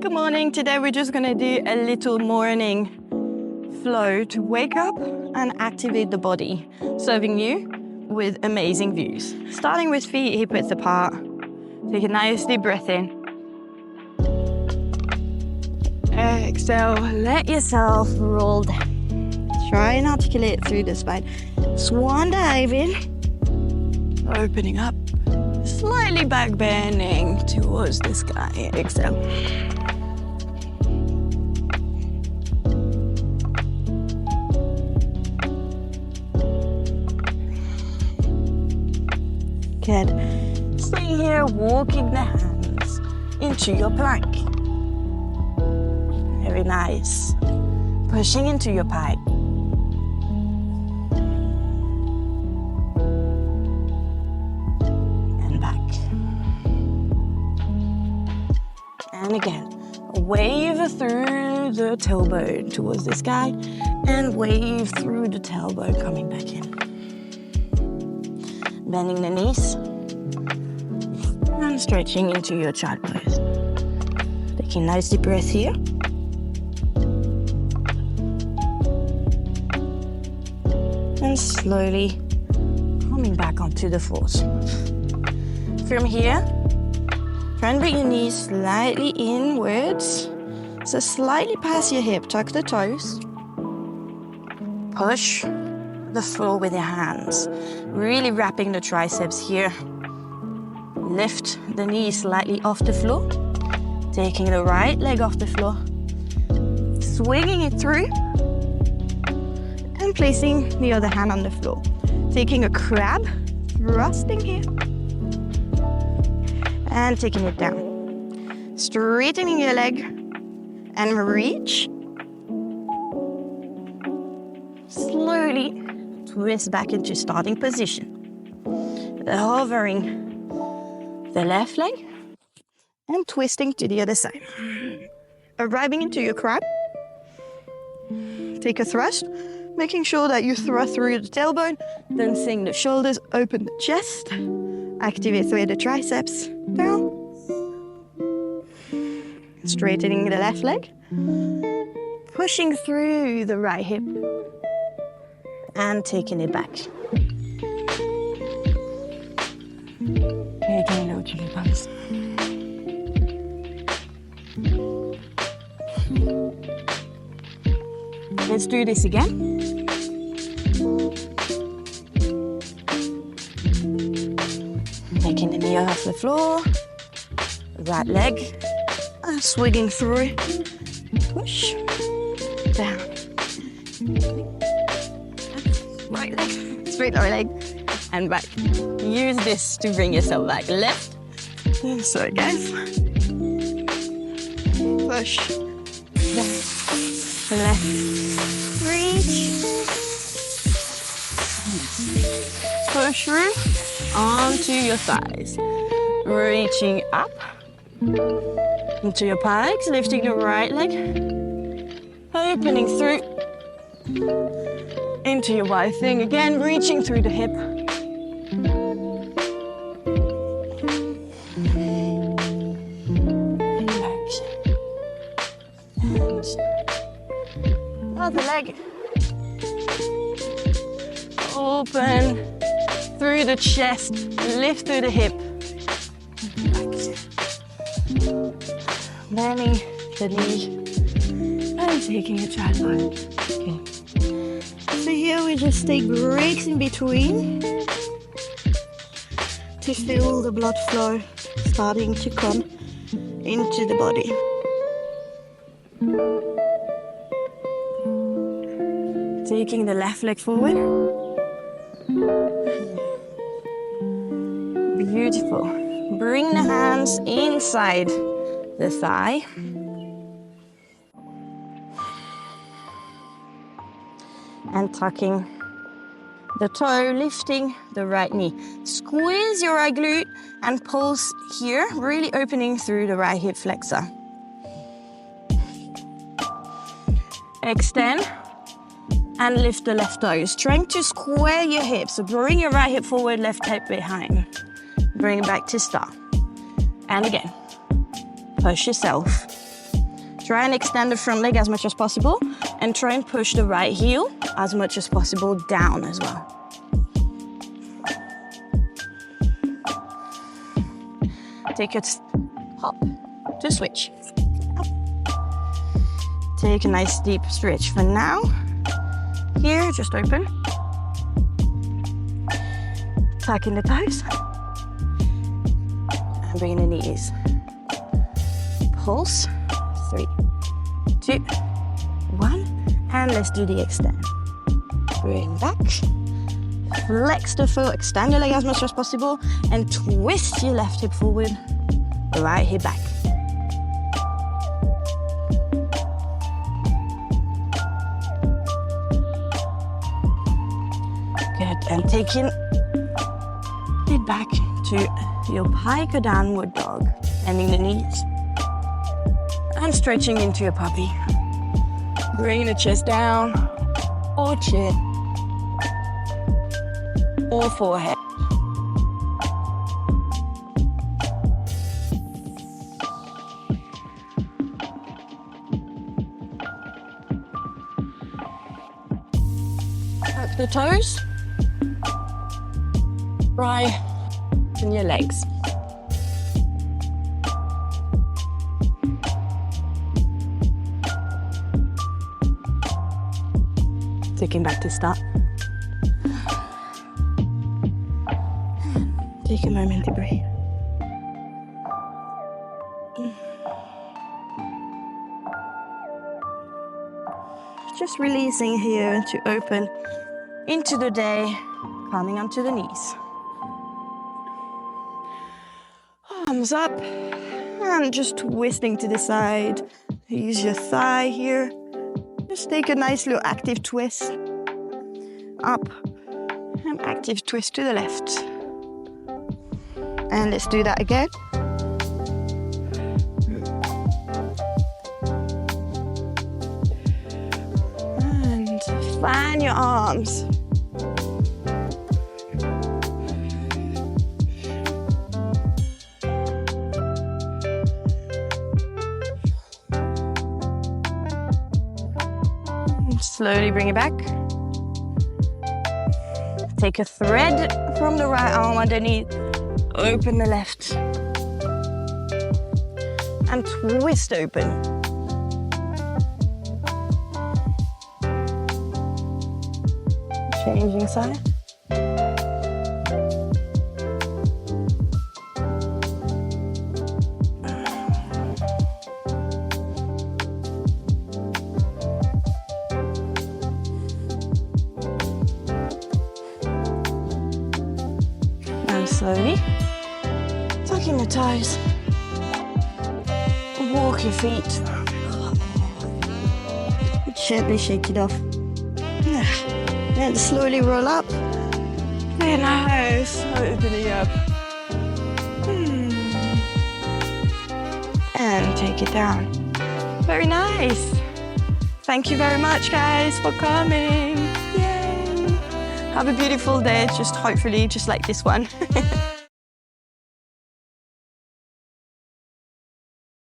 Good morning. Today we're just gonna do a little morning flow to wake up and activate the body, serving you with amazing views. Starting with feet hip width apart. Take a nice deep breath in. Exhale, let yourself roll down. Try and articulate through the spine. Swan dive in, opening up, slightly back bending towards the sky. Exhale. Good. Stay here, walking the hands into your plank. Very nice. Pushing into your pike. And back. And again, wave through the tailbone towards the sky and wave through the tailbone coming back in. Bending the knees and stretching into your child pose. Taking a nice deep breath here. And slowly coming back onto the floors. From here, try and bring your knees slightly inwards. So slightly past your hip, tuck the toes. Push the floor with your hands. Really wrapping the triceps here. Lift the knees slightly off the floor. Taking the right leg off the floor. Swinging it through. And placing the other hand on the floor. Taking a crab, thrusting here. And taking it down. Straightening your leg and reach. Slowly twist back into starting position. Hovering the left leg and twisting to the other side. Arriving into your crab. Take a thrust. Making sure that you thrust through the tailbone, then sink the shoulders, open the chest, activate through the triceps, down. Straightening the left leg, pushing through the right hip, and taking it back. Taking no chili bumps. Let's do this again. Taking the knee off the floor, right leg, and swinging through, push, down, right leg, straight lower leg, and back. Use this to bring yourself back. Left, sorry guys, push, down, left, reach, push through, onto your thighs, reaching up into your pecs, lifting the right leg, opening through into your wide thing again, reaching through the hip. And other leg, open through the chest, lift through the hip. Bending the knee and taking a child pose. Okay. So here we just take breaks in between to feel the blood flow starting to come into the body. Taking the left leg forward. Beautiful. Bring the hands inside the thigh. And tucking the toe, lifting the right knee. Squeeze your right glute and pulse here, really opening through the right hip flexor. Extend and lift the left toes. Trying to square your hips. So bring your right hip forward, left hip behind. Bring it back to start. And again, push yourself Try and extend the front leg as much as possible and try and push the right heel as much as possible down as well. Take a hop to switch. Up. Take a nice deep stretch for now. Here, just open. Tuck in the toes. And bring the knees. Pulse. 3, 2, 1. And let's do the extend. Bring back. Flex the foot, extend your leg as much as possible, and twist your left hip forward, right hip back. Good, and taking it back to your pike or downward dog, bending the knees, and stretching into your puppy. Bring the chest down, or chin, or forehead. Tuck the toes. Right in your legs. Taking back to start. Take a moment to breathe. Just releasing here to open into the day, coming onto the knees. Arms up and just twisting to the side. Use your thigh here. Just take a nice little active twist. Up and active twist to the left. And let's do that again. And fan your arms. And slowly bring it back. Take a thread from the right arm underneath. Open the left and twist open. Changing side. And slowly. Tucking the toes, walk your feet, gently shake it off, and slowly roll up, very nice, opening up, and take it down, very nice. Thank you very much guys for coming, yay! Have a beautiful day, just hopefully just like this one.